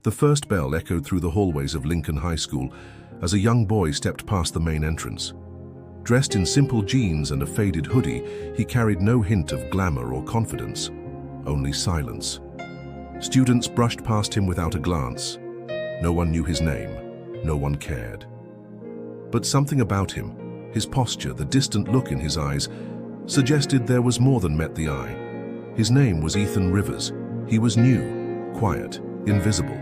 The first bell echoed through the hallways of Lincoln High School as a young boy stepped past the main entrance. Dressed in simple jeans and a faded hoodie, he carried no hint of glamour or confidence, only silence. Students brushed past him without a glance. No one knew his name, no one cared. But something about him, his posture, the distant look in his eyes, suggested there was more than met the eye. His name was Ethan Rivers. He was new, quiet, invisible,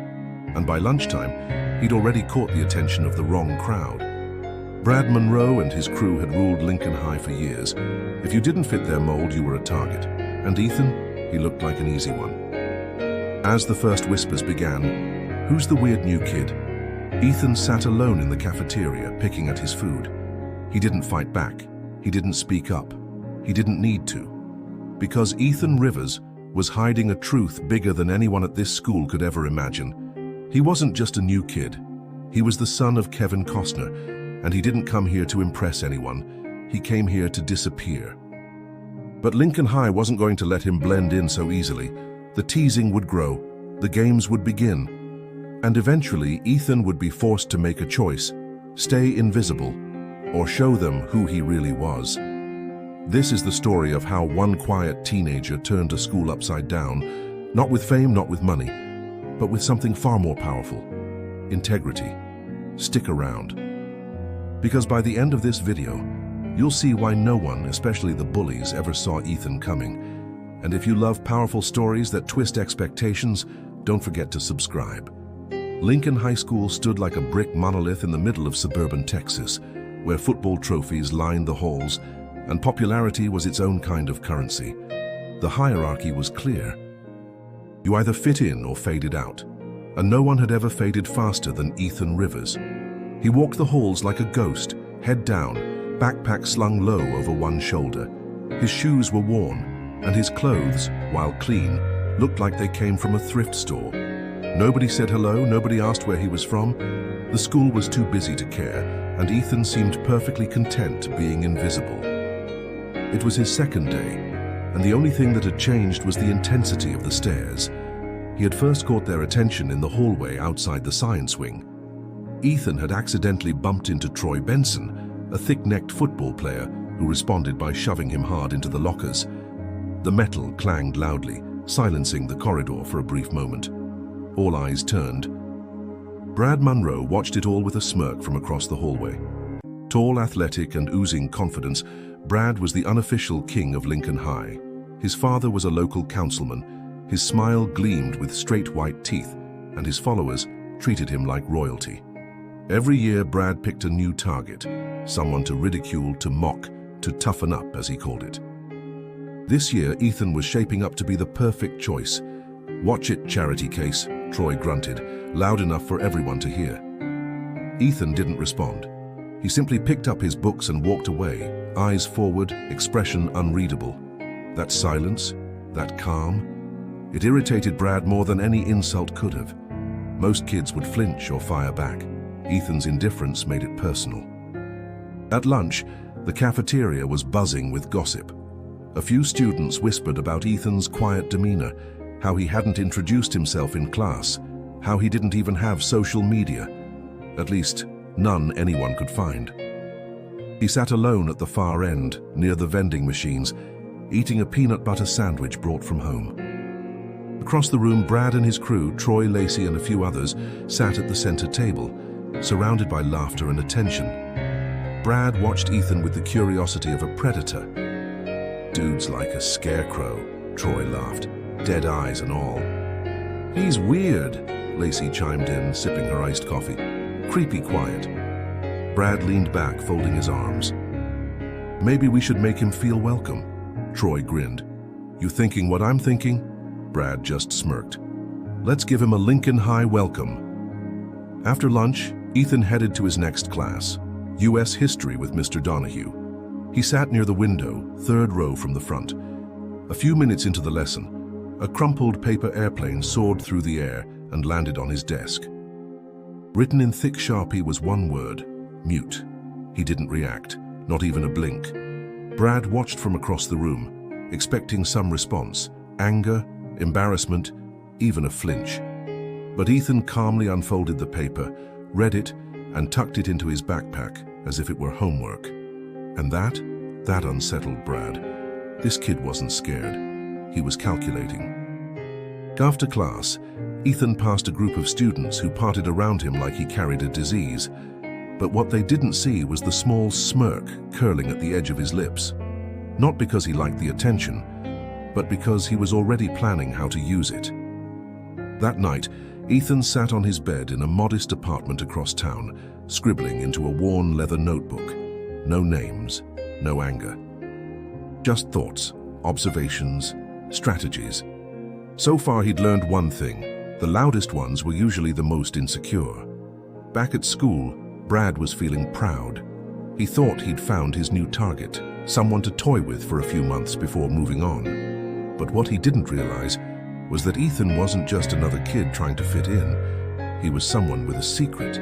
and by lunchtime, he'd already caught the attention of the wrong crowd. Brad Monroe and his crew had ruled Lincoln High for years. If you didn't fit their mold, you were a target. And Ethan, he looked like an easy one. As the first whispers began, "Who's the weird new kid?" Ethan sat alone in the cafeteria, picking at his food. He didn't fight back. He didn't speak up. He didn't need to. Because Ethan Rivers was hiding a truth bigger than anyone at this school could ever imagine. He wasn't just a new kid. He was the son of Kevin Costner, and he didn't come here to impress anyone. He came here to disappear. But Lincoln High wasn't going to let him blend in so easily. The teasing would grow, the games would begin, and eventually Ethan would be forced to make a choice: stay invisible, or show them who he really was. This is the story of how one quiet teenager turned a school upside down, not with fame, not with money, but with something far more powerful: integrity. Stick around. Because by the end of this video, you'll see why no one, especially the bullies, ever saw Ethan coming. And if you love powerful stories that twist expectations, don't forget to subscribe. Lincoln High School stood like a brick monolith in the middle of suburban Texas, where football trophies lined the halls, and popularity was its own kind of currency. The hierarchy was clear. You either fit in or faded out, and no one had ever faded faster than Ethan Rivers. He walked the halls like a ghost, head down, backpack slung low over one shoulder. His shoes were worn, and his clothes, while clean, looked like they came from a thrift store. Nobody said hello, nobody asked where he was from. The school was too busy to care, and Ethan seemed perfectly content being invisible. It was his second day, and the only thing that had changed was the intensity of the stares. He had first caught their attention in the hallway outside the science wing. Ethan had accidentally bumped into Troy Benson, a thick-necked football player who responded by shoving him hard into the lockers. The metal clanged loudly, silencing the corridor for a brief moment. All eyes turned. Brad Monroe watched it all with a smirk from across the hallway. Tall, athletic, and oozing confidence, Brad was the unofficial king of Lincoln High. His father was a local councilman. His smile gleamed with straight white teeth, and his followers treated him like royalty. Every year, Brad picked a new target, someone to ridicule, to mock, to toughen up, as he called it. This year, Ethan was shaping up to be the perfect choice. "Watch it, charity case," Troy grunted, loud enough for everyone to hear. Ethan didn't respond. He simply picked up his books and walked away, eyes forward, expression unreadable. That silence, that calm, it irritated Brad more than any insult could have. Most kids would flinch or fire back. Ethan's indifference made it personal. At lunch, the cafeteria was buzzing with gossip. A few students whispered about Ethan's quiet demeanor, how he hadn't introduced himself in class, how he didn't even have social media. At least, none anyone could find. He sat alone at the far end, near the vending machines, eating a peanut butter sandwich brought from home. Across the room, Brad and his crew, Troy, Lacey, and a few others, sat at the center table, surrounded by laughter and attention. Brad watched Ethan with the curiosity of a predator. "Dude's like a scarecrow," Troy laughed, dead eyes and all. "He's weird," Lacey chimed in, sipping her iced coffee. "Creepy quiet." Brad leaned back, folding his arms. "Maybe we should make him feel welcome," Troy grinned. "You thinking what I'm thinking?" Brad just smirked. "Let's give him a Lincoln High welcome." After lunch, Ethan headed to his next class, U.S. History with Mr. Donahue. He sat near the window, third row from the front. A few minutes into the lesson, a crumpled paper airplane soared through the air and landed on his desk. Written in thick Sharpie was one word: mute. He didn't react, not even a blink. Brad watched from across the room, expecting some response: anger, embarrassment, even a flinch. But Ethan calmly unfolded the paper, read it, and tucked it into his backpack as if it were homework. And that unsettled Brad. This kid wasn't scared. He was calculating. After class, Ethan passed a group of students who parted around him like he carried a disease. But what they didn't see was the small smirk curling at the edge of his lips. Not because he liked the attention, but because he was already planning how to use it. That night, Ethan sat on his bed in a modest apartment across town, scribbling into a worn leather notebook. No names, no anger. Just thoughts, observations, strategies. So far he'd learned one thing: the loudest ones were usually the most insecure. Back at school, Brad was feeling proud. He thought he'd found his new target, someone to toy with for a few months before moving on. But what he didn't realize was that Ethan wasn't just another kid trying to fit in. He was someone with a secret.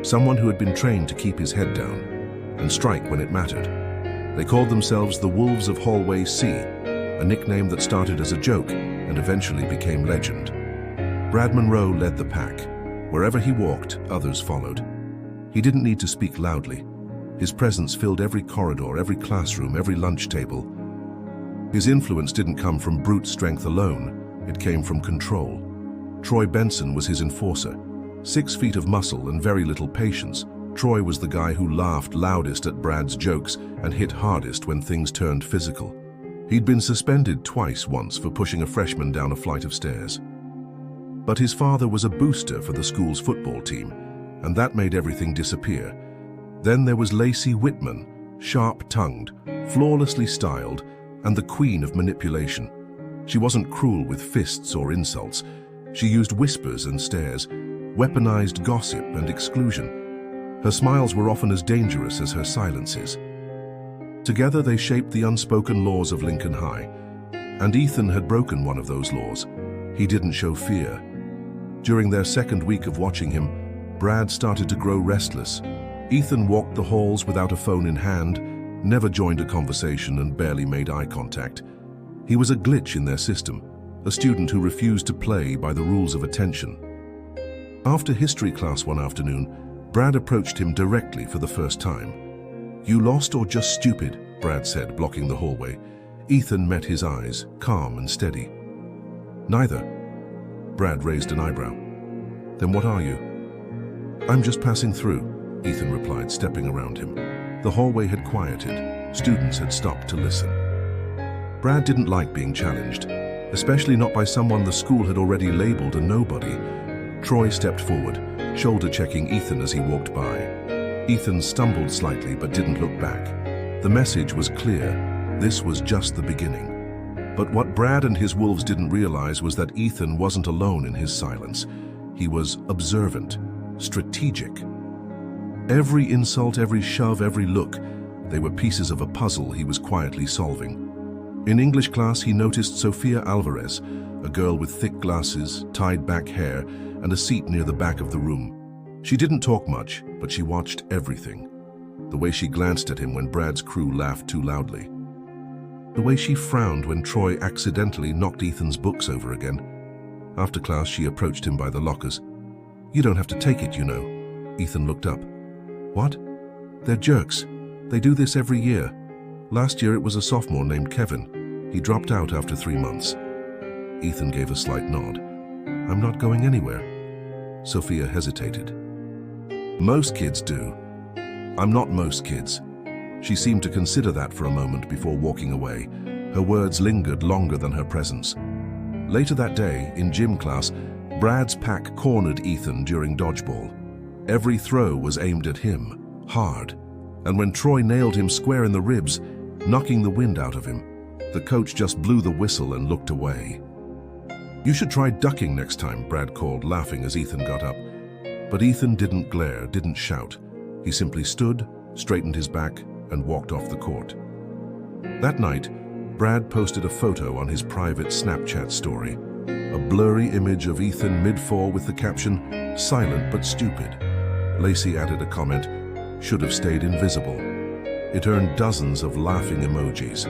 Someone who had been trained to keep his head down and strike when it mattered. They called themselves the Wolves of Hallway C, a nickname that started as a joke and eventually became legend. Brad Monroe led the pack. Wherever he walked, others followed. He didn't need to speak loudly. His presence filled every corridor, every classroom, every lunch table. His influence didn't come from brute strength alone. It came from control. Troy Benson was his enforcer. 6 feet of muscle and very little patience. Troy was the guy who laughed loudest at Brad's jokes and hit hardest when things turned physical. He'd been suspended once for pushing a freshman down a flight of stairs. But his father was a booster for the school's football team, and that made everything disappear. Then there was Lacey Whitman, sharp-tongued, flawlessly styled, and the queen of manipulation. She wasn't cruel with fists or insults. She used whispers and stares, weaponized gossip and exclusion. Her smiles were often as dangerous as her silences. Together they shaped the unspoken laws of Lincoln High, and Ethan had broken one of those laws. He didn't show fear. During their second week of watching him, Brad started to grow restless. Ethan walked the halls without a phone in hand, never joined a conversation and barely made eye contact. He was a glitch in their system, a student who refused to play by the rules of attention. After history class one afternoon, Brad approached him directly for the first time. "You lost or just stupid?" Brad said, blocking the hallway. Ethan met his eyes, calm and steady. "Neither." Brad raised an eyebrow. "Then what are you?" "I'm just passing through," Ethan replied, stepping around him. The hallway had quieted. Students had stopped to listen. Brad didn't like being challenged, especially not by someone the school had already labeled a nobody. Troy stepped forward, shoulder-checking Ethan as he walked by. Ethan stumbled slightly but didn't look back. The message was clear. This was just the beginning. But what Brad and his wolves didn't realize was that Ethan wasn't alone in his silence. He was observant, strategic. Every insult, every shove, every look, they were pieces of a puzzle he was quietly solving. In English class, he noticed Sofia Alvarez, a girl with thick glasses, tied-back hair, and a seat near the back of the room. She didn't talk much, but she watched everything. The way she glanced at him when Brad's crew laughed too loudly. The way she frowned when Troy accidentally knocked Ethan's books over again. After class, she approached him by the lockers. "You don't have to take it, you know." Ethan looked up. "What?" "They're jerks. They do this every year. Last year it was a sophomore named Kevin. He dropped out after 3 months." Ethan gave a slight nod. "I'm not going anywhere." Sophia hesitated. "Most kids do." "I'm not most kids." She seemed to consider that for a moment before walking away. Her words lingered longer than her presence. Later that day, in gym class, Brad's pack cornered Ethan during dodgeball. Every throw was aimed at him, hard. And when Troy nailed him square in the ribs, knocking the wind out of him, the coach just blew the whistle and looked away. "You should try ducking next time," Brad called, laughing as Ethan got up. But Ethan didn't glare, didn't shout. He simply stood, straightened his back, and walked off the court. That night, Brad posted a photo on his private Snapchat story. A blurry image of Ethan mid-fall with the caption, "Silent but stupid." Lacey added a comment, "Should have stayed invisible." It earned dozens of laughing emojis.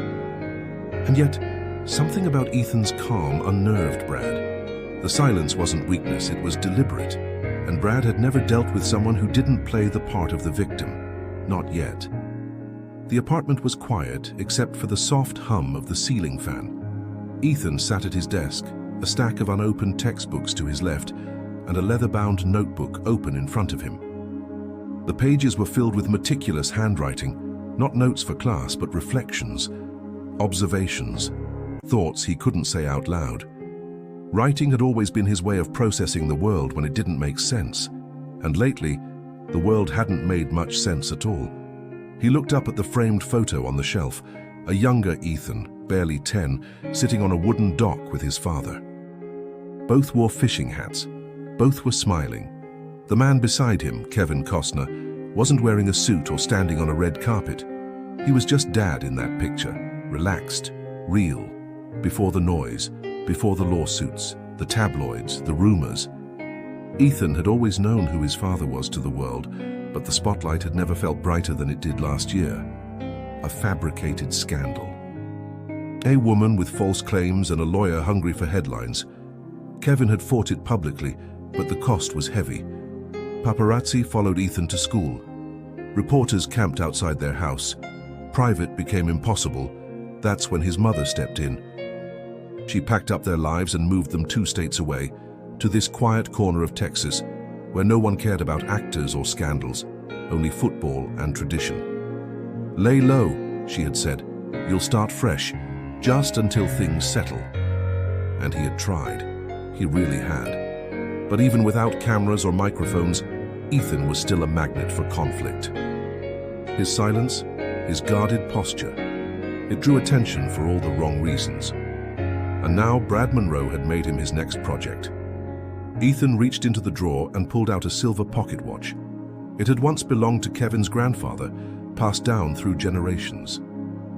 And yet, something about Ethan's calm unnerved Brad. The silence wasn't weakness, it was deliberate, and Brad had never dealt with someone who didn't play the part of the victim. Not yet. The apartment was quiet, except for the soft hum of the ceiling fan. Ethan sat at his desk, a stack of unopened textbooks to his left, and a leather-bound notebook open in front of him. The pages were filled with meticulous handwriting, not notes for class, but reflections, observations, thoughts he couldn't say out loud. Writing had always been his way of processing the world when it didn't make sense, and lately, the world hadn't made much sense at all. He looked up at the framed photo on the shelf, a younger Ethan, barely 10, sitting on a wooden dock with his father. Both wore fishing hats. Both were smiling. The man beside him, Kevin Costner, wasn't wearing a suit or standing on a red carpet. He was just Dad in that picture, relaxed, real, before the noise, before the lawsuits, the tabloids, the rumors. Ethan had always known who his father was to the world, but the spotlight had never felt brighter than it did last year. A fabricated scandal. A woman with false claims and a lawyer hungry for headlines. Kevin had fought it publicly, but the cost was heavy. Paparazzi followed Ethan to school. Reporters camped outside their house. Private became impossible. That's when his mother stepped in. She packed up their lives and moved them 2 states away, to this quiet corner of Texas, where no one cared about actors or scandals, only football and tradition. Lay low, she had said. You'll start fresh, just until things settle. And he had tried. He really had. But even without cameras or microphones, Ethan was still a magnet for conflict. His silence, his guarded posture, it drew attention for all the wrong reasons. And now Brad Monroe had made him his next project. Ethan reached into the drawer and pulled out a silver pocket watch. It had once belonged to Kevin's grandfather, passed down through generations.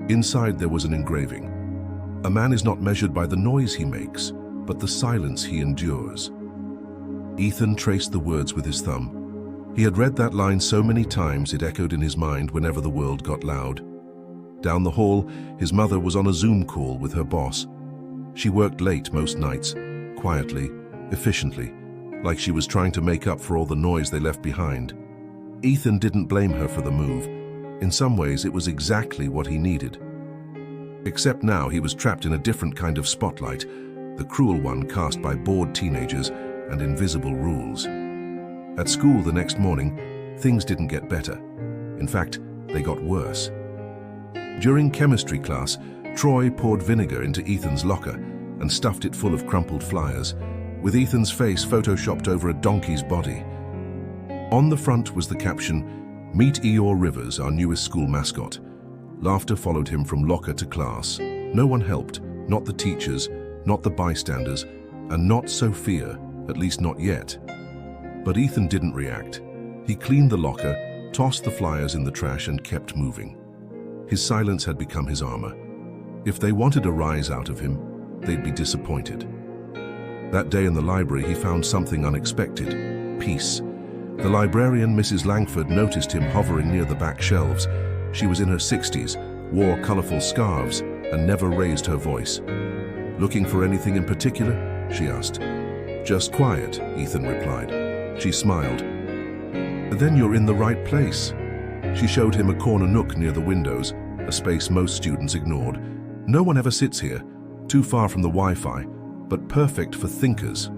Inside there was an engraving. A man is not measured by the noise he makes, but the silence he endures. Ethan traced the words with his thumb. He had read that line so many times it echoed in his mind whenever the world got loud. Down the hall, his mother was on a Zoom call with her boss. She worked late most nights, quietly, efficiently, like she was trying to make up for all the noise they left behind. Ethan didn't blame her for the move. In some ways, it was exactly what he needed. Except now he was trapped in a different kind of spotlight, the cruel one cast by bored teenagers and invisible rules. At school the next morning, things didn't get better. In fact, they got worse. During chemistry class, Troy poured vinegar into Ethan's locker and stuffed it full of crumpled flyers, with Ethan's face photoshopped over a donkey's body. On the front was the caption, "Meet Eeyore Rivers, our newest school mascot." Laughter followed him from locker to class. No one helped, not the teachers, not the bystanders, and not Sophia, at least not yet. But Ethan didn't react. He cleaned the locker, tossed the flyers in the trash, and kept moving. His silence had become his armor. If they wanted a rise out of him, they'd be disappointed. That day in the library, he found something unexpected: peace. The librarian, Mrs. Langford, noticed him hovering near the back shelves. She was in her 60s, wore colorful scarves, and never raised her voice. "Looking for anything in particular?" she asked. "Just quiet," Ethan replied. She smiled. "Then you're in the right place." She showed him a corner nook near the windows, a space most students ignored. "No one ever sits here, too far from the Wi-Fi, but perfect for thinkers."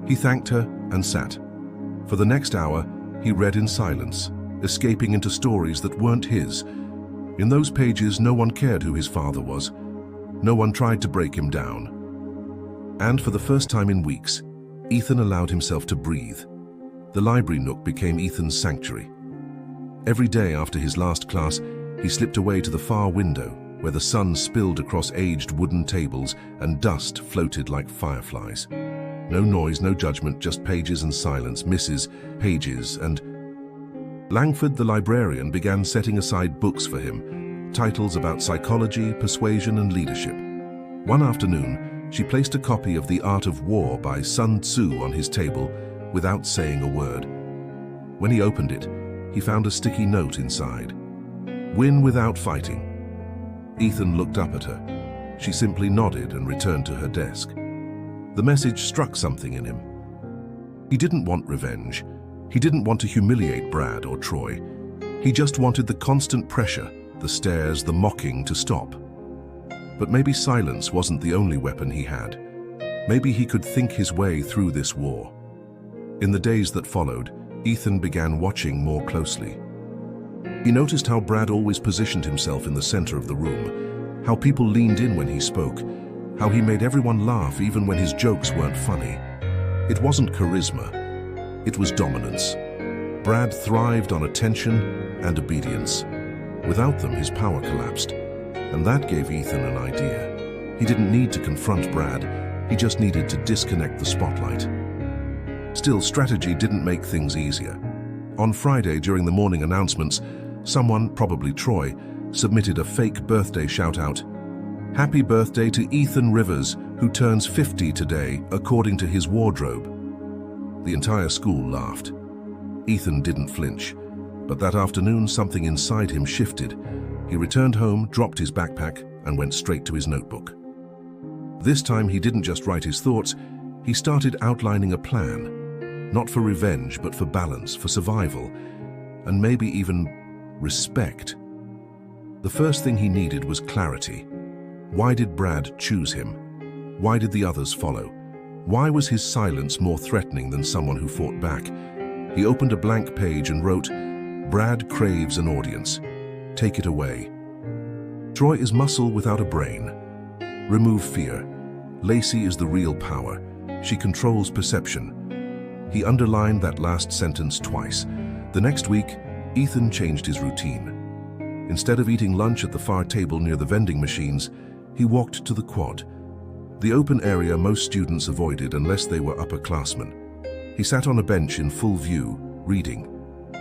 He thanked her and sat. For the next hour, he read in silence, escaping into stories that weren't his. In those pages, no one cared who his father was. No one tried to break him down. And for the first time in weeks, Ethan allowed himself to breathe. The library nook became Ethan's sanctuary. Every day after his last class, he slipped away to the far window, where the sun spilled across aged wooden tables and dust floated like fireflies. No noise, no judgment, just pages and silence, misses, pages, and... Langford, the librarian, began setting aside books for him, titles about psychology, persuasion, and leadership. One afternoon, she placed a copy of The Art of War by Sun Tzu on his table without saying a word. When he opened it, he found a sticky note inside. "Win without fighting." Ethan looked up at her. She simply nodded and returned to her desk. The message struck something in him. He didn't want revenge. He didn't want to humiliate Brad or Troy. He just wanted the constant pressure, the stares, the mocking to stop. But maybe silence wasn't the only weapon he had. Maybe he could think his way through this war. In the days that followed, Ethan began watching more closely. He noticed how Brad always positioned himself in the center of the room, how people leaned in when he spoke, how he made everyone laugh even when his jokes weren't funny. It wasn't charisma, it was dominance. Brad thrived on attention and obedience. Without them, his power collapsed, and that gave Ethan an idea. He didn't need to confront Brad, he just needed to disconnect the spotlight. Still, strategy didn't make things easier. On Friday, during the morning announcements, someone, probably Troy, submitted a fake birthday shout-out. "Happy birthday to Ethan Rivers, who turns 50 today, according to his wardrobe." The entire school laughed. Ethan didn't flinch, but that afternoon something inside him shifted. He returned home, dropped his backpack, and went straight to his notebook. This time he didn't just write his thoughts, he started outlining a plan. Not for revenge, but for balance, for survival, and maybe even respect. The first thing he needed was clarity. Why did Brad choose him? Why did the others follow? Why was his silence more threatening than someone who fought back? He opened a blank page and wrote, "Brad craves an audience. Take it away. Troy is muscle without a brain. Remove fear. Lacey is the real power. She controls perception." He underlined that last sentence twice. The next week, Ethan changed his routine. Instead of eating lunch at the far table near the vending machines, he walked to the quad, the open area most students avoided unless they were upperclassmen. He sat on a bench in full view, reading.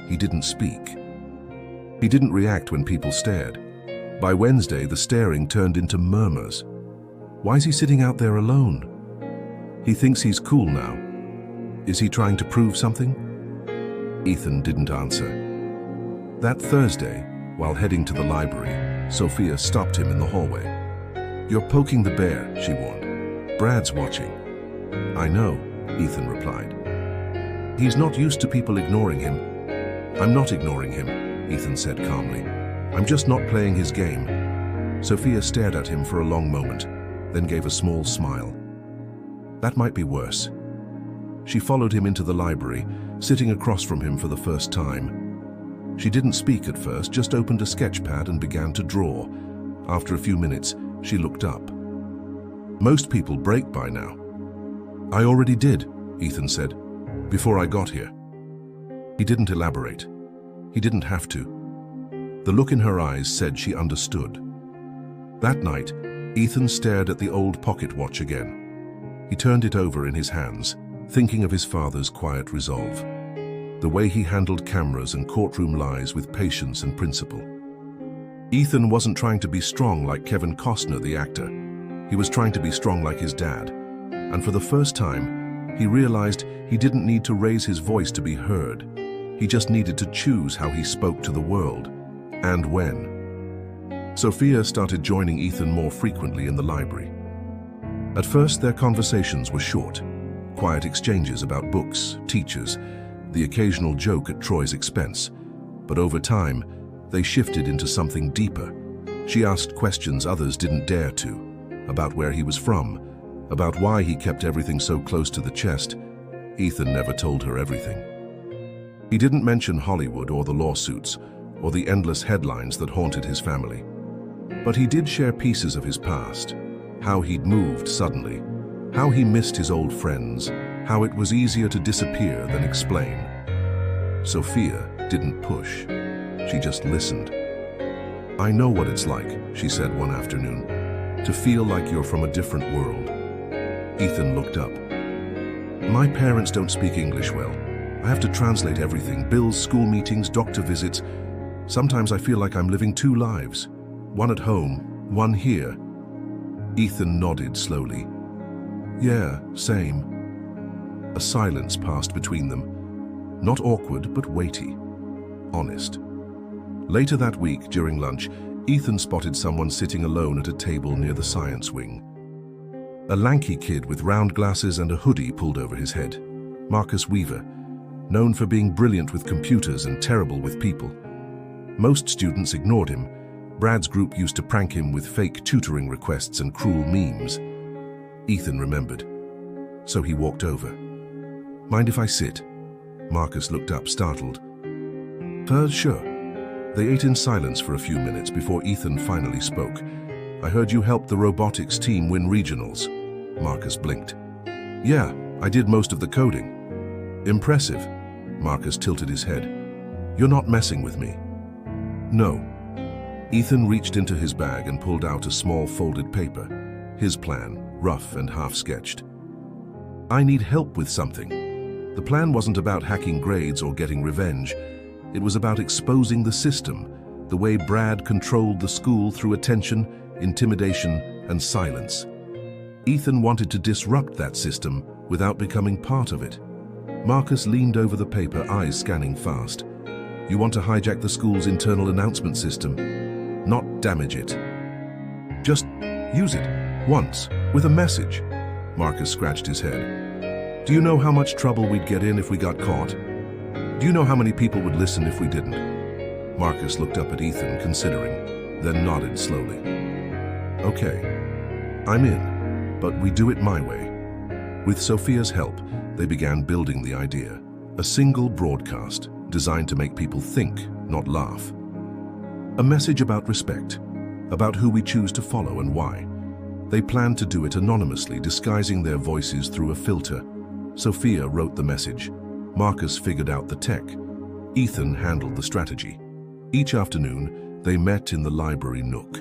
He didn't speak. He didn't react when people stared. By Wednesday, the staring turned into murmurs. Why is he sitting out there alone? He thinks he's cool now. Is he trying to prove something? Ethan didn't answer. That Thursday, while heading to the library, Sophia stopped him in the hallway. "You're poking the bear," she warned. "Brad's watching." "I know," Ethan replied. "He's not used to people ignoring him." "I'm not ignoring him," Ethan said calmly. "I'm just not playing his game." Sophia stared at him for a long moment, then gave a small smile. That might be worse. She followed him into the library, sitting across from him for the first time. She didn't speak at first, just opened a sketch pad and began to draw. After a few minutes, she looked up. "Most people break by now." "I already did," Ethan said, "before I got here." He didn't elaborate. He didn't have to. The look in her eyes said she understood. That night, Ethan stared at the old pocket watch again. He turned it over in his hands, thinking of his father's quiet resolve. The way he handled cameras and courtroom lies with patience and principle. Ethan wasn't trying to be strong like Kevin Costner, the actor. He was trying to be strong like his dad. And for the first time, he realized he didn't need to raise his voice to be heard. He just needed to choose how he spoke to the world, and when. Sophia started joining Ethan more frequently in the library. At first, their conversations were short. Quiet exchanges about books, teachers, the occasional joke at Troy's expense. But over time, they shifted into something deeper. She asked questions others didn't dare to, about where he was from, about why he kept everything so close to the chest. Ethan never told her everything. He didn't mention Hollywood or the lawsuits, or the endless headlines that haunted his family. But he did share pieces of his past, how he'd moved suddenly, how he missed his old friends, how it was easier to disappear than explain. Sophia didn't push. She just listened. "I know what it's like," she said one afternoon, "to feel like you're from a different world." Ethan looked up. "My parents don't speak English well. I have to translate everything, bills, school meetings, doctor visits. Sometimes I feel like I'm living two lives, one at home, one here." Ethan nodded slowly. "Yeah, same." A silence passed between them. Not awkward, but weighty. Honest. Later that week, during lunch, Ethan spotted someone sitting alone at a table near the science wing. A lanky kid with round glasses and a hoodie pulled over his head. Marcus Weaver, known for being brilliant with computers and terrible with people. Most students ignored him. Brad's group used to prank him with fake tutoring requests and cruel memes. Ethan remembered, so he walked over. "Mind if I sit?" Marcus looked up, startled. Sure." They ate in silence for a few minutes before Ethan finally spoke. "I heard you helped the robotics team win regionals." Marcus blinked. "Yeah, I did most of the coding." "Impressive." Marcus tilted his head. "You're not messing with me?" "No." Ethan reached into his bag and pulled out a small folded paper. His plan, rough and half-sketched. "I need help with something." The plan wasn't about hacking grades or getting revenge. It was about exposing the system, the way Brad controlled the school through attention, intimidation, and silence. Ethan wanted to disrupt that system without becoming part of it. Marcus leaned over the paper, eyes scanning fast. "You want to hijack the school's internal announcement system, not damage it. Just use it, once, with a message." Marcus scratched his head. "Do you know how much trouble we'd get in if we got caught? Do you know how many people would listen if we didn't?" Marcus looked up at Ethan, considering, then nodded slowly. "Okay, I'm in, but we do it my way." With Sophia's help, they began building the idea. A single broadcast designed to make people think, not laugh. A message about respect, about who we choose to follow and why. They planned to do it anonymously, disguising their voices through a filter. Sophia wrote the message. Marcus figured out the tech. Ethan handled the strategy. Each afternoon, they met in the library nook.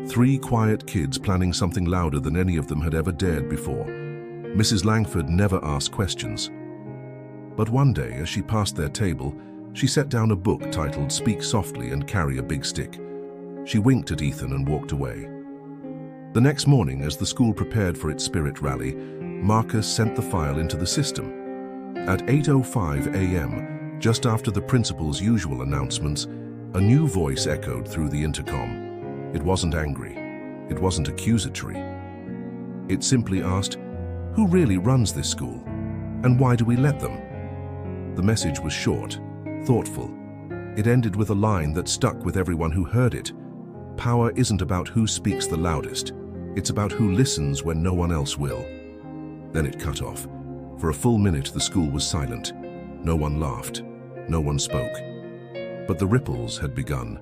3 quiet kids planning something louder than any of them had ever dared before. Mrs. Langford never asked questions. But one day, as she passed their table, she set down a book titled "Speak Softly and Carry a Big Stick." She winked at Ethan and walked away. The next morning, as the school prepared for its spirit rally, Marcus sent the file into the system. At 8:05 a.m., just after the principal's usual announcements, a new voice echoed through the intercom. It wasn't angry. It wasn't accusatory. It simply asked, "Who really runs this school? And why do we let them?" The message was short, thoughtful. It ended with a line that stuck with everyone who heard it. "Power isn't about who speaks the loudest. It's about who listens when no one else will." Then it cut off. For a full minute, the school was silent. No one laughed. No one spoke. But the ripples had begun.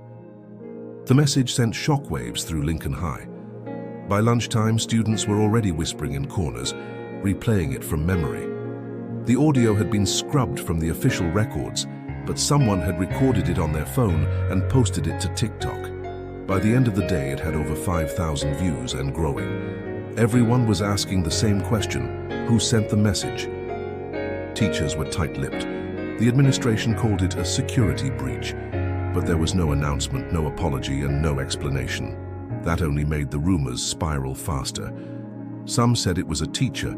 The message sent shockwaves through Lincoln High. By lunchtime, students were already whispering in corners, replaying it from memory. The audio had been scrubbed from the official records, but someone had recorded it on their phone and posted it to TikTok. By the end of the day, it had over 5,000 views and growing. Everyone was asking the same question: who sent the message? Teachers were tight-lipped. The administration called it a security breach, but there was no announcement, no apology, and no explanation. That only made the rumors spiral faster. Some said it was a teacher.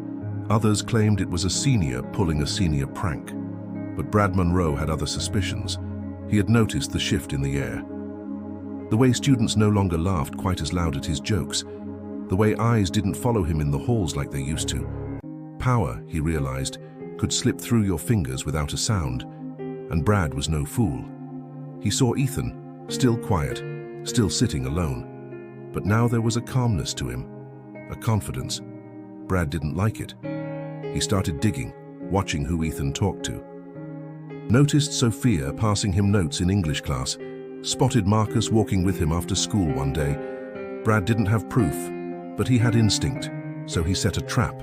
Others claimed it was a senior pulling a senior prank. But Brad Monroe had other suspicions. He had noticed the shift in the air. The way students no longer laughed quite as loud at his jokes. The way eyes didn't follow him in the halls like they used to. Power, he realized, could slip through your fingers without a sound. And Brad was no fool. He saw Ethan, still quiet, still sitting alone. But now there was a calmness to him, a confidence. Brad didn't like it. He started digging, watching who Ethan talked to. Noticed Sophia passing him notes in English class, spotted Marcus walking with him after school one day. Brad didn't have proof, but he had instinct, so he set a trap.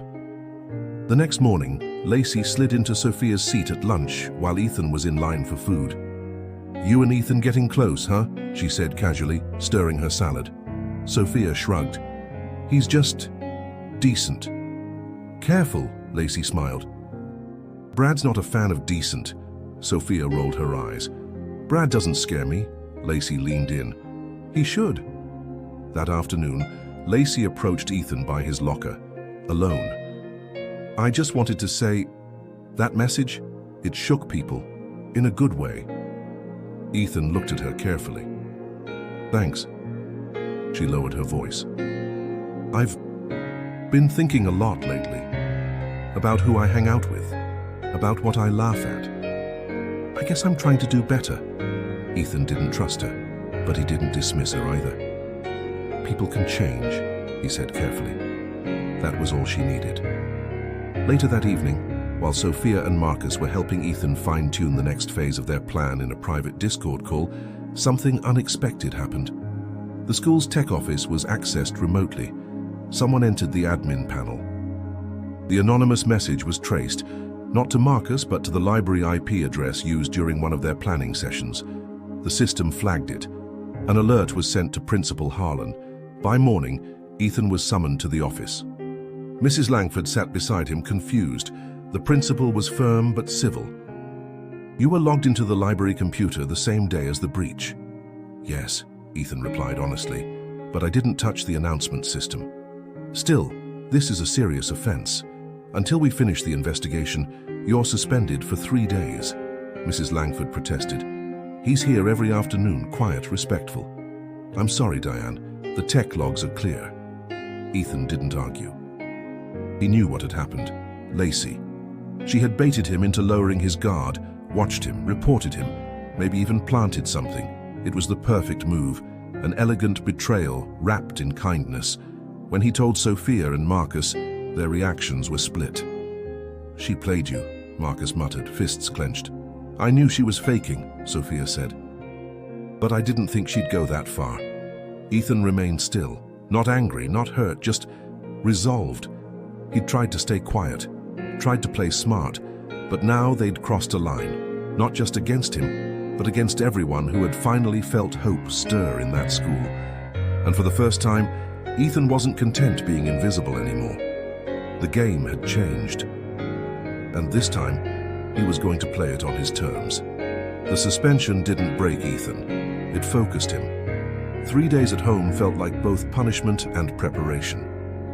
The next morning, Lacey slid into Sophia's seat at lunch while Ethan was in line for food. "You and Ethan getting close, huh?" she said casually, stirring her salad. Sophia shrugged. "He's just decent." "Careful," Lacey smiled. "Brad's not a fan of decent." Sophia rolled her eyes. "Brad doesn't scare me." Lacey leaned in. "He should." That afternoon, Lacey approached Ethan by his locker, alone. "I just wanted to say, that message, it shook people, in a good way." Ethan looked at her carefully. "Thanks." She lowered her voice. "I've Been thinking a lot lately. About who I hang out with. About what I laugh at. I guess I'm trying to do better. Ethan didn't trust her, but he didn't dismiss her either. People can change, he said carefully. That was all she needed. Later that evening, while Sophia and Marcus were helping Ethan fine-tune the next phase of their plan in a private Discord call, something unexpected happened. The school's tech office was accessed remotely. Someone entered the admin panel. The anonymous message was traced, not to Marcus but to the library IP address used during one of their planning sessions. The system flagged it. An alert was sent to Principal Harlan. By morning, Ethan was summoned to the office. Mrs. Langford sat beside him, confused. The principal was firm but civil. "You were logged into the library computer the same day as the breach." "Yes," Ethan replied honestly, "but I didn't touch the announcement system." "Still, this is a serious offense. Until we finish the investigation, you're suspended for 3 days." Mrs. Langford protested. "He's here every afternoon, quiet, respectful." "I'm sorry, Diane. The tech logs are clear." Ethan didn't argue. He knew what had happened. Lacey. She had baited him into lowering his guard, watched him, reported him, maybe even planted something. It was the perfect move, an elegant betrayal wrapped in kindness. When he told Sophia and Marcus, their reactions were split. "She played you," Marcus muttered, fists clenched. "I knew she was faking," Sophia said. "But I didn't think she'd go that far." Ethan remained still, not angry, not hurt, just resolved. He'd tried to stay quiet, tried to play smart, but now they'd crossed a line, not just against him, but against everyone who had finally felt hope stir in that school. And for the first time, Ethan wasn't content being invisible anymore. The game had changed. And this time, he was going to play it on his terms. The suspension didn't break Ethan. It focused him. 3 days at home felt like both punishment and preparation.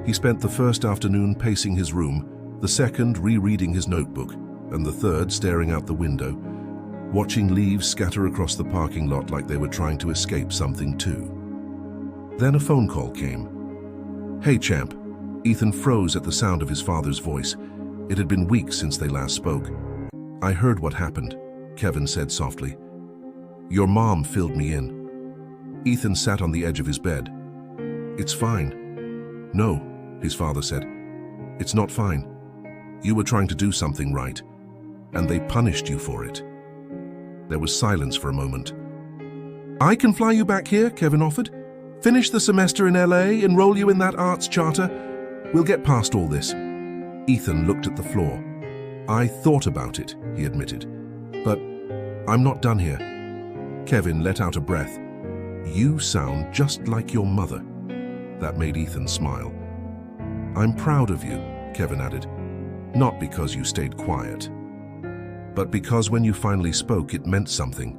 He spent the first afternoon pacing his room, the second rereading his notebook, and the third staring out the window, watching leaves scatter across the parking lot like they were trying to escape something too. Then a phone call came. "Hey, champ." Ethan froze at the sound of his father's voice. It had been weeks since they last spoke. "I heard what happened," Kevin said softly. "Your mom filled me in." Ethan sat on the edge of his bed. "It's fine." "No," his father said. "It's not fine. You were trying to do something right, and they punished you for it." There was silence for a moment. "I can fly you back here," Kevin offered. "Finish the semester in LA, enroll you in that arts charter. We'll get past all this." Ethan looked at the floor. "I thought about it," he admitted. "But I'm not done here." Kevin let out a breath. "You sound just like your mother." That made Ethan smile. "I'm proud of you," Kevin added. "Not because you stayed quiet, but because when you finally spoke, it meant something."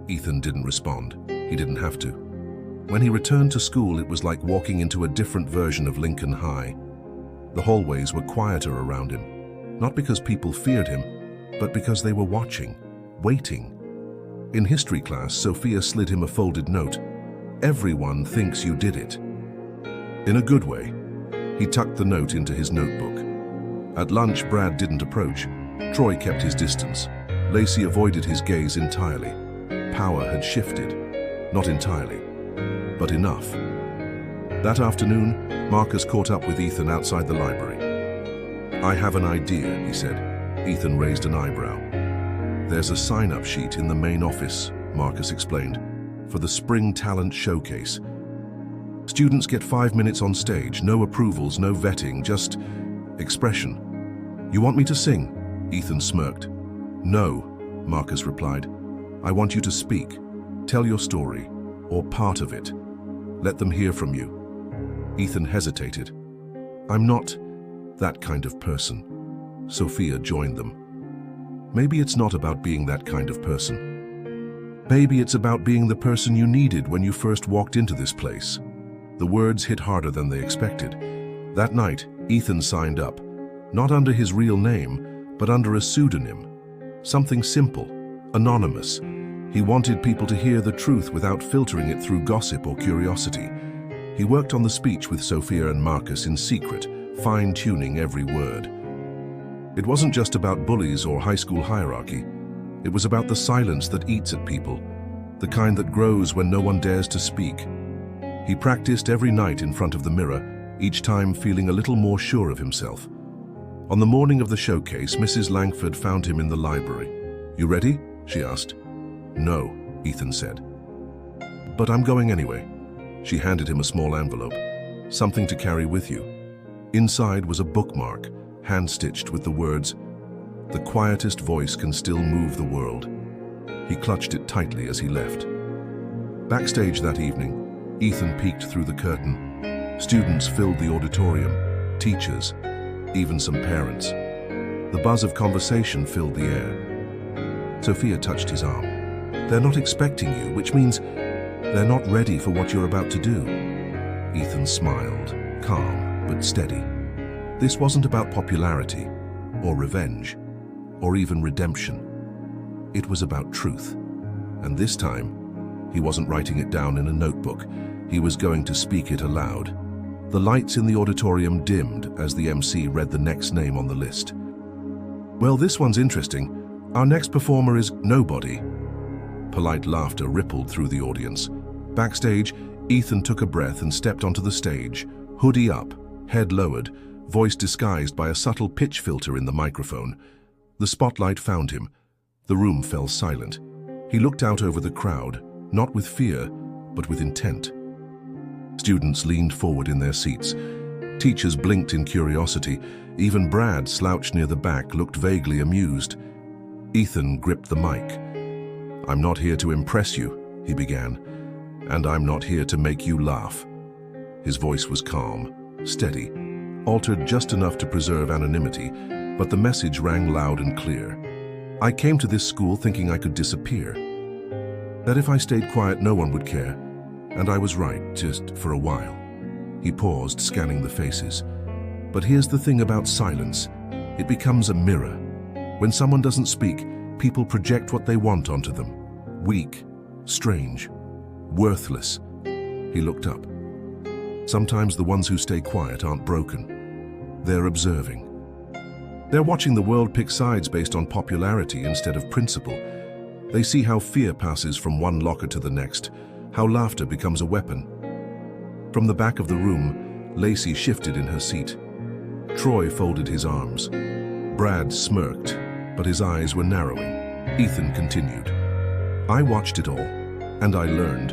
Ethan didn't respond. He didn't have to. When he returned to school, it was like walking into a different version of Lincoln High. The hallways were quieter around him, not because people feared him, but because they were watching, waiting. In history class, Sophia slid him a folded note. "Everyone thinks you did it." In a good way. He tucked the note into his notebook. At lunch, Brad didn't approach. Troy kept his distance. Lacey avoided his gaze entirely. Power had shifted. Not entirely, but enough. That afternoon, Marcus caught up with Ethan outside the library. "I have an idea," he said. Ethan raised an eyebrow. "There's a sign-up sheet in the main office," Marcus explained, "for the Spring Talent Showcase. Students get 5 minutes on stage, no approvals, no vetting, just expression." "You want me to sing?" Ethan smirked. "No," Marcus replied. "I want you to speak. Tell your story, or part of it. Let them hear from you." Ethan hesitated. "I'm not that kind of person." Sophia joined them. "Maybe it's not about being that kind of person. Maybe it's about being the person you needed when you first walked into this place." The words hit harder than they expected. That night, Ethan signed up, not under his real name, but under a pseudonym. Something simple, anonymous. He wanted people to hear the truth without filtering it through gossip or curiosity. He worked on the speech with Sophia and Marcus in secret, fine-tuning every word. It wasn't just about bullies or high school hierarchy. It was about the silence that eats at people, the kind that grows when no one dares to speak. He practiced every night in front of the mirror, each time feeling a little more sure of himself. On the morning of the showcase, Mrs. Langford found him in the library. "You ready?" she asked. "No," Ethan said. "But I'm going anyway." She handed him a small envelope. "Something to carry with you." Inside was a bookmark, hand-stitched with the words, "The quietest voice can still move the world." He clutched it tightly as he left. Backstage that evening, Ethan peeked through the curtain. Students filled the auditorium, teachers, even some parents. The buzz of conversation filled the air. Sophia touched his arm. "They're not expecting you, which means they're not ready for what you're about to do." Ethan smiled, calm but steady. This wasn't about popularity, or revenge, or even redemption. It was about truth. And this time, he wasn't writing it down in a notebook. He was going to speak it aloud. The lights in the auditorium dimmed as the MC read the next name on the list. "Well, this one's interesting. Our next performer is nobody." Polite laughter rippled through the audience. Backstage, Ethan took a breath and stepped onto the stage, hoodie up, head lowered, voice disguised by a subtle pitch filter in the microphone. The spotlight found him. The room fell silent. He looked out over the crowd, not with fear, but with intent. Students leaned forward in their seats. Teachers blinked in curiosity. Even Brad, slouched near the back, looked vaguely amused. Ethan gripped the mic. "I'm not here to impress you," he began, "and I'm not here to make you laugh." His voice was calm, steady, altered just enough to preserve anonymity, but the message rang loud and clear. "I came to this school thinking I could disappear. That if I stayed quiet, no one would care. And I was right, just for a while." He paused, scanning the faces. "But here's the thing about silence. It becomes a mirror. When someone doesn't speak, people project what they want onto them. Weak, strange, worthless." He looked up. "Sometimes the ones who stay quiet aren't broken. They're observing. They're watching the world pick sides based on popularity instead of principle. They see how fear passes from one locker to the next, how laughter becomes a weapon." From the back of the room, Lacey shifted in her seat. Troy folded his arms. Brad smirked, but his eyes were narrowing. Ethan continued. "I watched it all, and I learned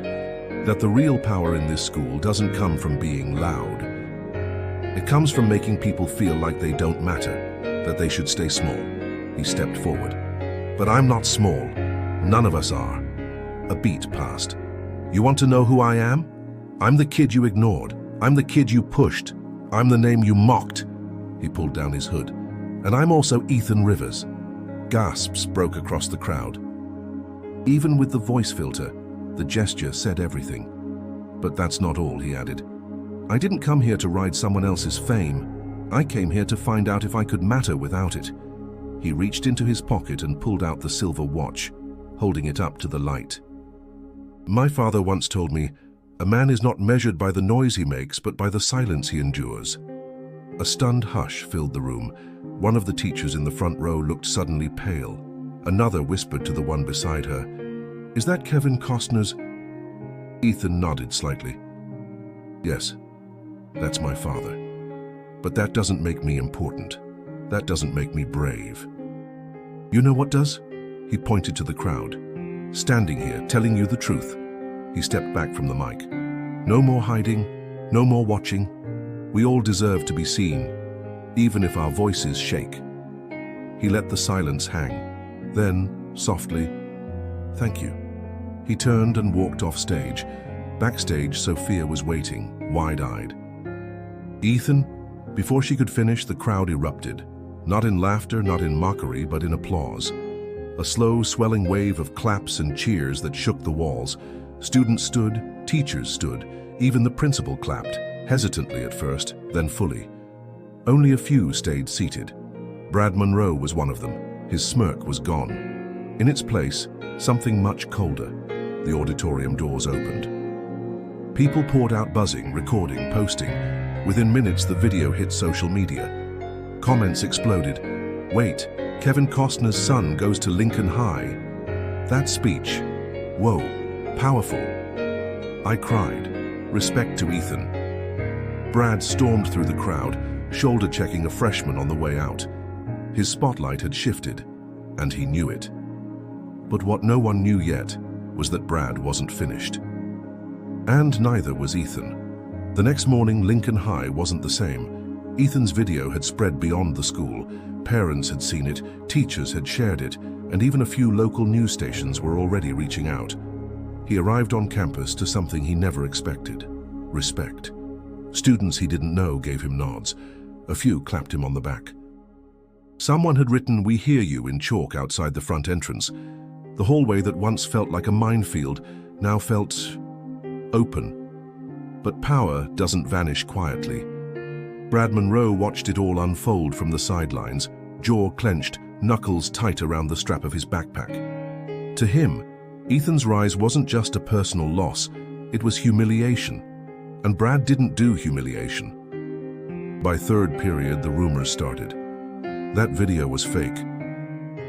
that the real power in this school doesn't come from being loud. It comes from making people feel like they don't matter, that they should stay small." He stepped forward. "But I'm not small. None of us are." A beat passed. "You want to know who I am? I'm the kid you ignored. I'm the kid you pushed. I'm the name you mocked." He pulled down his hood. "And I'm also Ethan Rivers." Gasps broke across the crowd. Even with the voice filter, the gesture said everything. "But that's not all," he added. "I didn't come here to ride someone else's fame. I came here to find out if I could matter without it." He reached into his pocket and pulled out the silver watch, holding it up to the light. "My father once told me, a man is not measured by the noise he makes, but by the silence he endures." A stunned hush filled the room. One of the teachers in the front row looked suddenly pale. Another whispered to the one beside her, "Is that Kevin Costner's?" Ethan nodded slightly. "Yes, that's my father. But that doesn't make me important. That doesn't make me brave. You know what does?" He pointed to the crowd. "Standing here, telling you the truth." He stepped back from the mic. "No more hiding, no more watching. We all deserve to be seen, even if our voices shake." He let the silence hang. Then, softly, "Thank you." He turned and walked off stage. Backstage, Sophia was waiting, wide-eyed. "Ethan?" Before she could finish, the crowd erupted. Not in laughter, not in mockery, but in applause. A slow, swelling wave of claps and cheers that shook the walls. Students stood, teachers stood, even the principal clapped, hesitantly at first, then fully. Only a few stayed seated. Brad Monroe was one of them. His smirk was gone. In its place, something much colder. The auditorium doors opened. People poured out, buzzing, recording, posting. Within minutes, the video hit social media. Comments exploded. "Wait, Kevin Costner's son goes to Lincoln High. That speech. Whoa, powerful." I cried. Respect to Ethan. Brad stormed through the crowd, shoulder-checking a freshman on the way out. His spotlight had shifted, and he knew it. But what no one knew yet was that Brad wasn't finished. And neither was Ethan. The next morning, Lincoln High wasn't the same. Ethan's video had spread beyond the school. Parents had seen it, teachers had shared it, and even a few local news stations were already reaching out. He arrived on campus to something he never expected: respect. Students he didn't know gave him nods. A few clapped him on the back. Someone had written, "We hear you," in chalk outside the front entrance. The hallway that once felt like a minefield now felt open. But power doesn't vanish quietly. Brad Monroe watched it all unfold from the sidelines, jaw clenched, knuckles tight around the strap of his backpack. To him, Ethan's rise wasn't just a personal loss, it was humiliation. And Brad didn't do humiliation. By third period, the rumors started. That video was fake.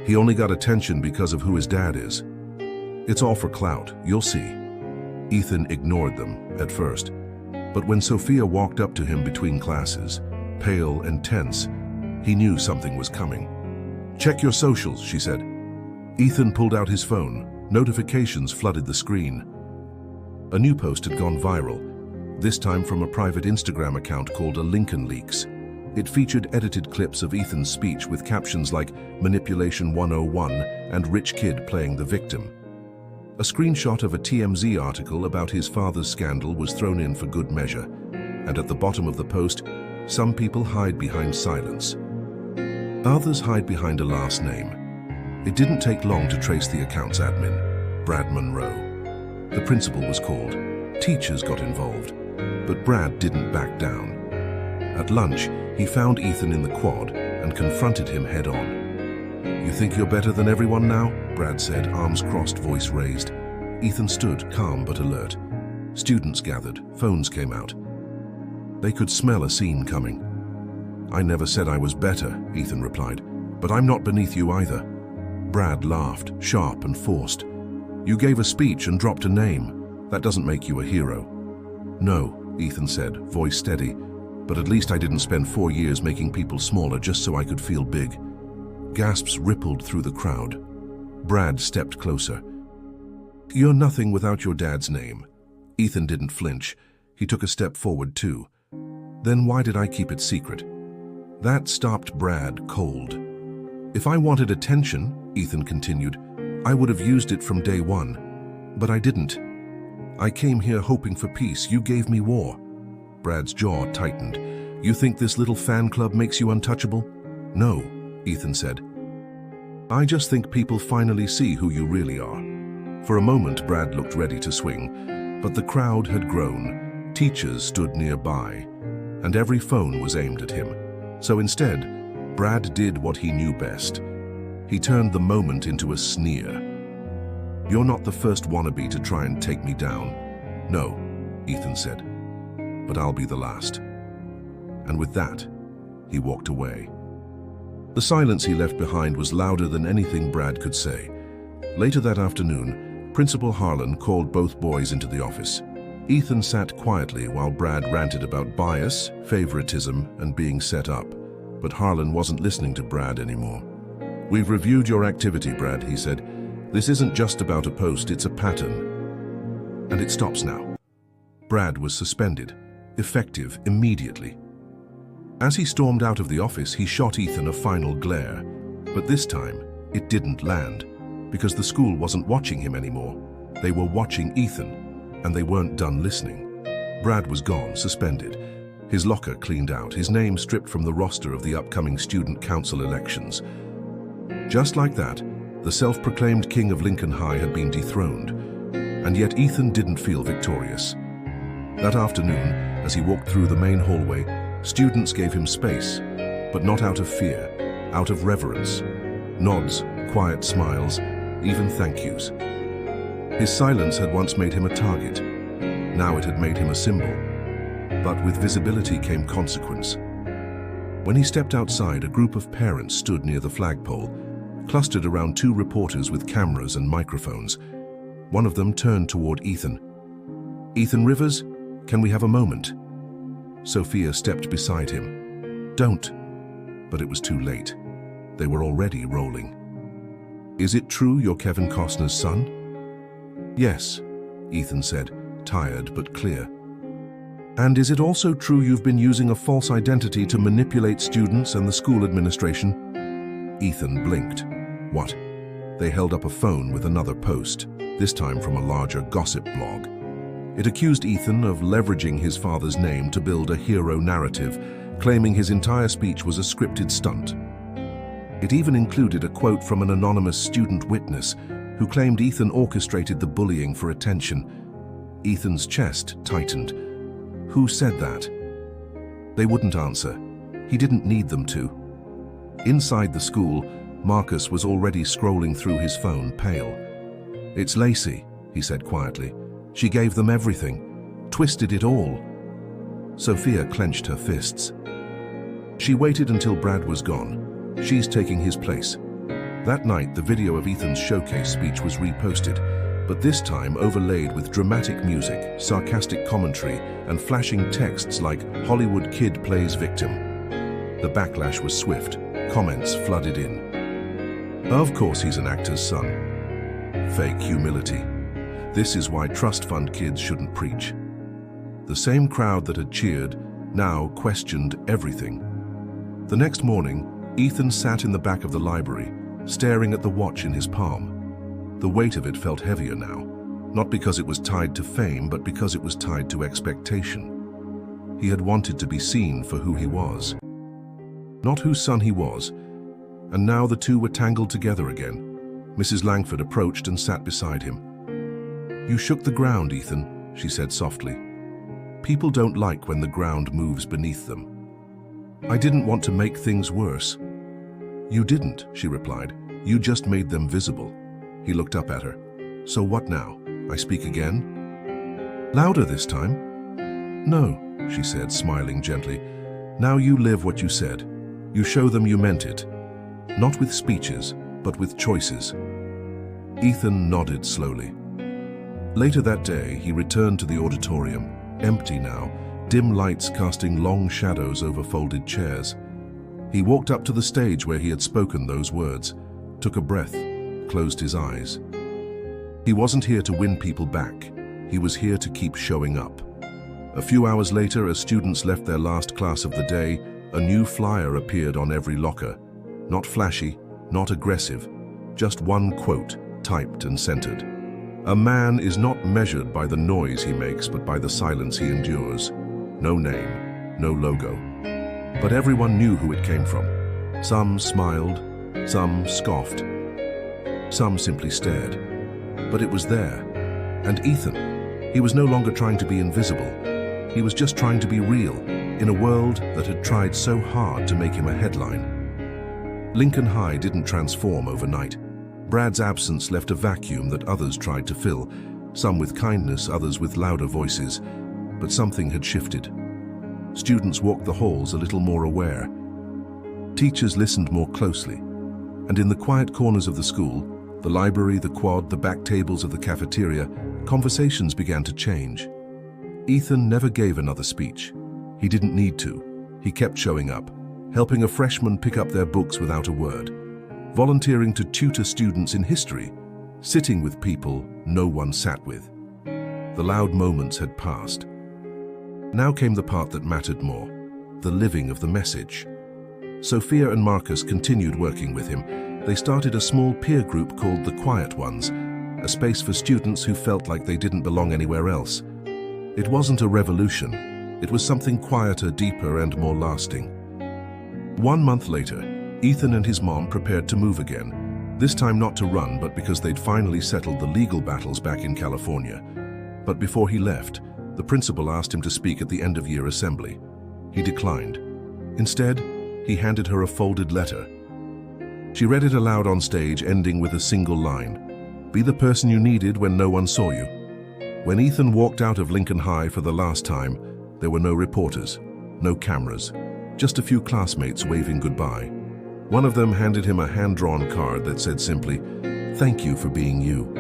He only got attention because of who his dad is. It's all for clout, you'll see. Ethan ignored them at first. But when Sophia walked up to him between classes, pale and tense, he knew something was coming. "Check your socials," she said. Ethan pulled out his phone. Notifications flooded the screen. A new post had gone viral, this time from a private Instagram account called Lincoln Leaks. It featured edited clips of Ethan's speech with captions like "Manipulation 101" and "Rich Kid Playing the Victim." A screenshot of a TMZ article about his father's scandal was thrown in for good measure, and at the bottom of the post, some people hide behind silence. Others hide behind a last name. It didn't take long to trace the account's admin, Brad Monroe. The principal was called. Teachers got involved, but Brad didn't back down. At lunch, he found Ethan in the quad and confronted him head-on. "You think you're better than everyone now?" Brad said, arms crossed, voice raised. Ethan stood, calm but alert. Students gathered, phones came out. They could smell a scene coming. "I never said I was better," Ethan replied, "but I'm not beneath you either." Brad laughed, sharp and forced. "You gave a speech and dropped a name. That doesn't make you a hero." "No," Ethan said, voice steady, "but at least I didn't spend 4 years making people smaller just so I could feel big." Gasps rippled through the crowd. Brad stepped closer. "You're nothing without your dad's name." Ethan didn't flinch. He took a step forward too. "Then why did I keep it secret?" That stopped Brad cold. "If I wanted attention," Ethan continued, "I would have used it from day one. But I didn't. I came here hoping for peace. You gave me war." Brad's jaw tightened. "You think this little fan club makes you untouchable?" "No," Ethan said. "I just think people finally see who you really are." For a moment, Brad looked ready to swing, but the crowd had grown. Teachers stood nearby, and every phone was aimed at him. So instead, Brad did what he knew best. He turned the moment into a sneer. "You're not the first wannabe to try and take me down." "No," Ethan said, "but I'll be the last." And with that, he walked away. The silence he left behind was louder than anything Brad could say. Later that afternoon, Principal Harlan called both boys into the office. Ethan sat quietly while Brad ranted about bias, favoritism, and being set up. But Harlan wasn't listening to Brad anymore. "We've reviewed your activity, Brad," he said. "This isn't just about a post, it's a pattern. And it stops now." Brad was suspended, effective immediately. As he stormed out of the office, he shot Ethan a final glare. But this time, it didn't land, because the school wasn't watching him anymore. They were watching Ethan, and they weren't done listening. Brad was gone, suspended. His locker cleaned out, his name stripped from the roster of the upcoming student council elections. Just like that, the self-proclaimed king of Lincoln High had been dethroned, and yet Ethan didn't feel victorious. That afternoon, as he walked through the main hallway, students gave him space, but not out of fear, out of reverence. Nods, quiet smiles, even thank yous. His silence had once made him a target. Now it had made him a symbol. But with visibility came consequence. When he stepped outside, a group of parents stood near the flagpole, clustered around two reporters with cameras and microphones. One of them turned toward Ethan. "Ethan Rivers, can we have a moment?" Sophia stepped beside him. "Don't." But it was too late. They were already rolling. "Is it true you're Kevin Costner's son?" "Yes," Ethan said, tired but clear. "And is it also true you've been using a false identity to manipulate students and the school administration?" Ethan blinked. "What?" They held up a phone with another post, this time from a larger gossip blog. It accused Ethan of leveraging his father's name to build a hero narrative, claiming his entire speech was a scripted stunt. It even included a quote from an anonymous student witness who claimed Ethan orchestrated the bullying for attention. Ethan's chest tightened. Who said that? They wouldn't answer. He didn't need them to. Inside the school, Marcus was already scrolling through his phone, pale. "It's Lacey," he said quietly. "She gave them everything, twisted it all." Sophia clenched her fists. She waited until Brad was gone. She's taking his place. That night, the video of Ethan's showcase speech was reposted, but this time overlaid with dramatic music, sarcastic commentary, and flashing texts like "Hollywood kid plays victim." The backlash was swift. Comments flooded in. "Of course he's an actor's son." Fake humility. "This is why trust fund kids shouldn't preach." The same crowd that had cheered now questioned everything. The next morning, Ethan sat in the back of the library, staring at the watch in his palm. The weight of it felt heavier now, not because it was tied to fame, but because it was tied to expectation. He had wanted to be seen for who he was, not whose son he was, and now the two were tangled together again. Mrs. Langford approached and sat beside him. "You shook the ground, Ethan," she said softly. "People don't like when the ground moves beneath them." "I didn't want to make things worse." "You didn't," she replied. "You just made them visible." He looked up at her. "So what now? I speak again?" "Louder this time?" "No," she said, smiling gently. "Now you live what you said. You show them you meant it. Not with speeches, but with choices." Ethan nodded slowly. Later that day, he returned to the auditorium, empty now, dim lights casting long shadows over folded chairs. He walked up to the stage where he had spoken those words, took a breath, closed his eyes. He wasn't here to win people back. He was here to keep showing up. A few hours later, as students left their last class of the day, a new flyer appeared on every locker. Not flashy, not aggressive, just one quote, typed and centered. "A man is not measured by the noise he makes, but by the silence he endures." No name, no logo. But everyone knew who it came from. Some smiled, some scoffed, some simply stared. But it was there. And Ethan, he was no longer trying to be invisible. He was just trying to be real, in a world that had tried so hard to make him a headline. Lincoln High didn't transform overnight. Brad's absence left a vacuum that others tried to fill, some with kindness, others with louder voices. But something had shifted. Students walked the halls a little more aware. Teachers listened more closely. And in the quiet corners of the school, the library, the quad, the back tables of the cafeteria, conversations began to change. Ethan never gave another speech. He didn't need to. He kept showing up, helping a freshman pick up their books without a word, volunteering to tutor students in history, sitting with people no one sat with. The loud moments had passed. Now came the part that mattered more, the living of the message. Sophia and Marcus continued working with him. They started a small peer group called the Quiet Ones, a space for students who felt like they didn't belong anywhere else. It wasn't a revolution. It was something quieter, deeper, and more lasting. 1 month later, Ethan and his mom prepared to move again, this time not to run, but because they'd finally settled the legal battles back in California. But before he left, the principal asked him to speak at the end-of-year assembly. He declined. Instead, he handed her a folded letter. She read it aloud on stage, ending with a single line: "Be the person you needed when no one saw you." When Ethan walked out of Lincoln High for the last time, There were no reporters, no cameras, just a few classmates waving goodbye. One of them handed him a hand-drawn card that said simply, "Thank you for being you."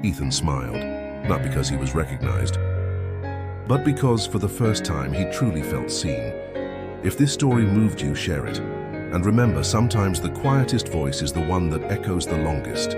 Ethan smiled, not because he was recognized, but because for the first time he truly felt seen. If this story moved you, share it. And remember, sometimes the quietest voice is the one that echoes the longest.